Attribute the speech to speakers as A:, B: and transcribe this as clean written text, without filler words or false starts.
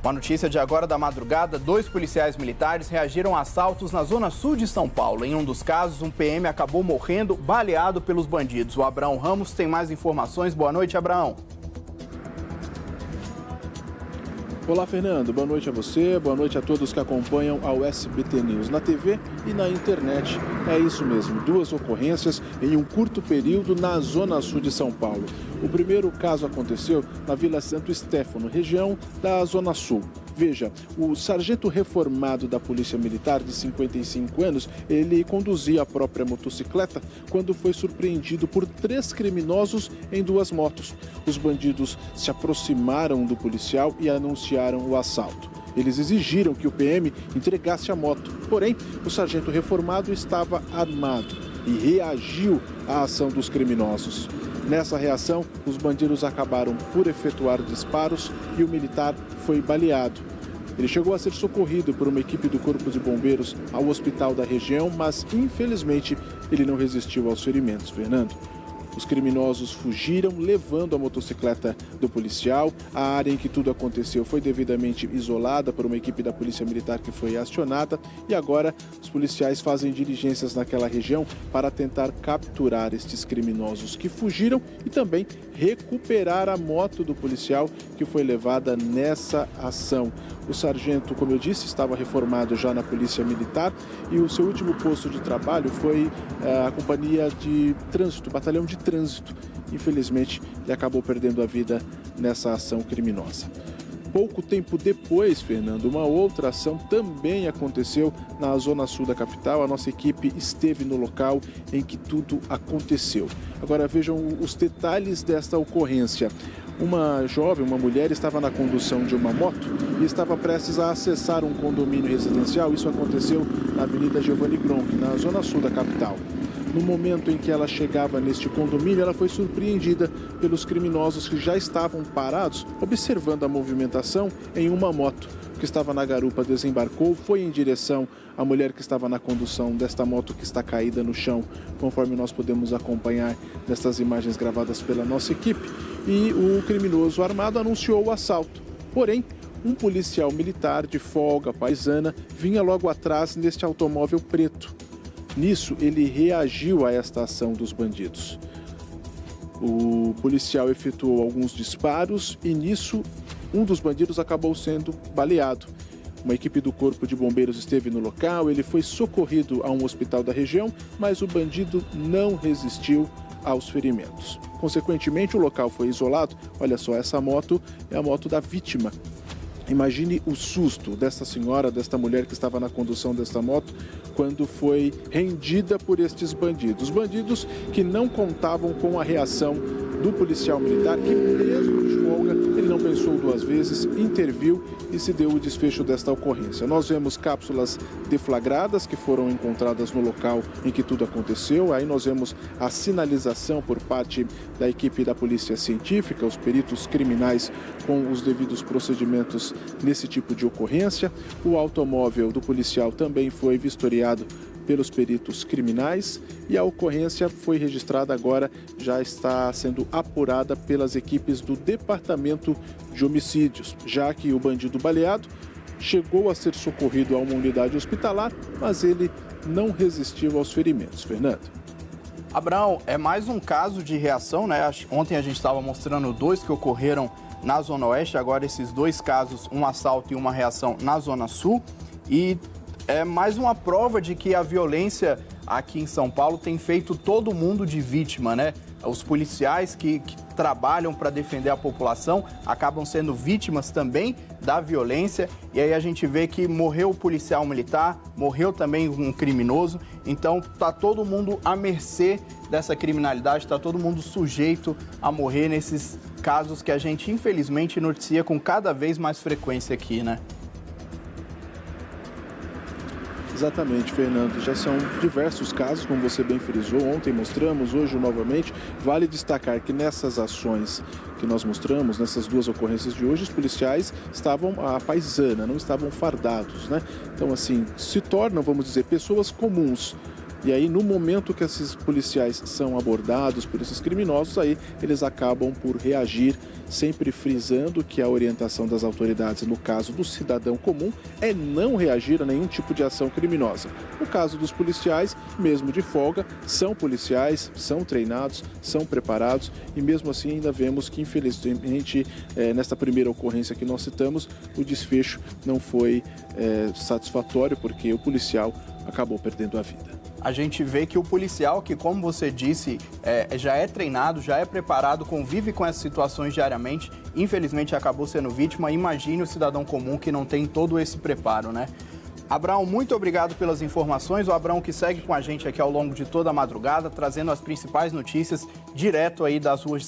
A: Uma notícia de agora da madrugada, 2 policiais militares reagiram a assaltos na zona sul de São Paulo. Em um dos casos, um PM acabou morrendo baleado pelos bandidos. O Abraão Ramos tem mais informações. Boa noite, Abraão.
B: Olá, Fernando. Boa noite a você, boa noite a todos que acompanham ao SBT News na TV e na internet. É isso mesmo, 2 ocorrências em um curto período na zona sul de São Paulo. O primeiro caso aconteceu na Vila Santo Stefano, região da Zona Sul. Veja, o sargento reformado da Polícia Militar, de 55 anos, ele conduzia a própria motocicleta quando foi surpreendido por 3 criminosos em 2 motos. Os bandidos se aproximaram do policial e anunciaram o assalto. Eles exigiram que o PM entregasse a moto, porém, o sargento reformado estava armado e reagiu à ação dos criminosos. Nessa reação, os bandidos acabaram por efetuar disparos e o militar foi baleado. Ele chegou a ser socorrido por uma equipe do Corpo de Bombeiros ao hospital da região, mas infelizmente ele não resistiu aos ferimentos, Fernando. Os criminosos fugiram, levando a motocicleta do policial. A área em que tudo aconteceu foi devidamente isolada por uma equipe da Polícia Militar que foi acionada e agora os policiais fazem diligências naquela região para tentar capturar estes criminosos que fugiram e também recuperar a moto do policial que foi levada nessa ação. O sargento, como eu disse, estava reformado já na Polícia Militar e o seu último posto de trabalho foi a Companhia de Trânsito, Batalhão de Trânsito. Infelizmente, ele acabou perdendo a vida nessa ação criminosa. Pouco tempo depois, Fernando, uma outra ação também aconteceu na zona sul da capital. A nossa equipe esteve no local em que tudo aconteceu. Agora vejam os detalhes desta ocorrência. Uma jovem, uma mulher, estava na condução de uma moto e estava prestes a acessar um condomínio residencial. Isso aconteceu na Avenida Giovanni Gronchi, na zona sul da capital. No momento em que ela chegava neste condomínio, ela foi surpreendida pelos criminosos que já estavam parados, observando a movimentação em uma moto. Que estava na garupa desembarcou, foi em direção à mulher que estava na condução desta moto que está caída no chão, conforme nós podemos acompanhar nestas imagens gravadas pela nossa equipe. E o criminoso armado anunciou o assalto. Porém, um policial militar de folga paisana vinha logo atrás neste automóvel preto. Nisso, ele reagiu a esta ação dos bandidos. O policial efetuou alguns disparos e nisso um dos bandidos acabou sendo baleado. Uma equipe do Corpo de Bombeiros esteve no local, ele foi socorrido a um hospital da região, mas o bandido não resistiu aos ferimentos. Consequentemente, o local foi isolado. Olha só, essa moto é a moto da vítima. Imagine o susto desta senhora, desta mulher que estava na condução desta moto, quando foi rendida por estes bandidos. Os bandidos que não contavam com a reação do policial militar, que mesmo de folga, ele não pensou 2 vezes, interviu e se deu o desfecho desta ocorrência. Nós vemos cápsulas deflagradas que foram encontradas no local em que tudo aconteceu. Aí nós vemos a sinalização por parte da equipe da Polícia Científica, os peritos criminais com os devidos procedimentos nesse tipo de ocorrência. O automóvel do policial também foi vistoriado pelos peritos criminais e a ocorrência foi registrada agora, já está sendo apurada pelas equipes do Departamento de Homicídios, já que o bandido baleado chegou a ser socorrido a uma unidade hospitalar, mas ele não resistiu aos ferimentos. Fernando.
A: Abraão, é mais um caso de reação, né? Ontem a gente estava mostrando 2 que ocorreram na Zona Oeste, agora esses 2 casos, um assalto e uma reação na Zona Sul. E é mais uma prova de que a violência aqui em São Paulo tem feito todo mundo de vítima, né? Os policiais que trabalham para defender a população acabam sendo vítimas também da violência. E aí a gente vê que morreu o policial militar, morreu também um criminoso. Então tá todo mundo à mercê dessa criminalidade, tá todo mundo sujeito a morrer nesses casos que a gente infelizmente noticia com cada vez mais frequência aqui, né?
B: Exatamente, Fernando. Já são diversos casos, como você bem frisou. Ontem mostramos, hoje novamente. Vale destacar que nessas ações que nós mostramos, nessas 2 ocorrências de hoje, os policiais estavam à paisana, não estavam fardados, né? Então, assim, se tornam, vamos dizer, pessoas comuns. E aí, no momento que esses policiais são abordados por esses criminosos, aí eles acabam por reagir sempre frisando que a orientação das autoridades, no caso do cidadão comum, é não reagir a nenhum tipo de ação criminosa. No caso dos policiais, mesmo de folga, são policiais, são treinados, são preparados e mesmo assim ainda vemos que, infelizmente, nesta primeira ocorrência que nós citamos, o desfecho não foi satisfatório porque o policial acabou perdendo a vida.
A: A gente vê que o policial, que como você disse, já é treinado, já é preparado, convive com essas situações diariamente, infelizmente acabou sendo vítima. Imagine o cidadão comum que não tem todo esse preparo, né? Abraão, muito obrigado pelas informações. O Abraão que segue com a gente aqui ao longo de toda a madrugada, trazendo as principais notícias direto aí das ruas de São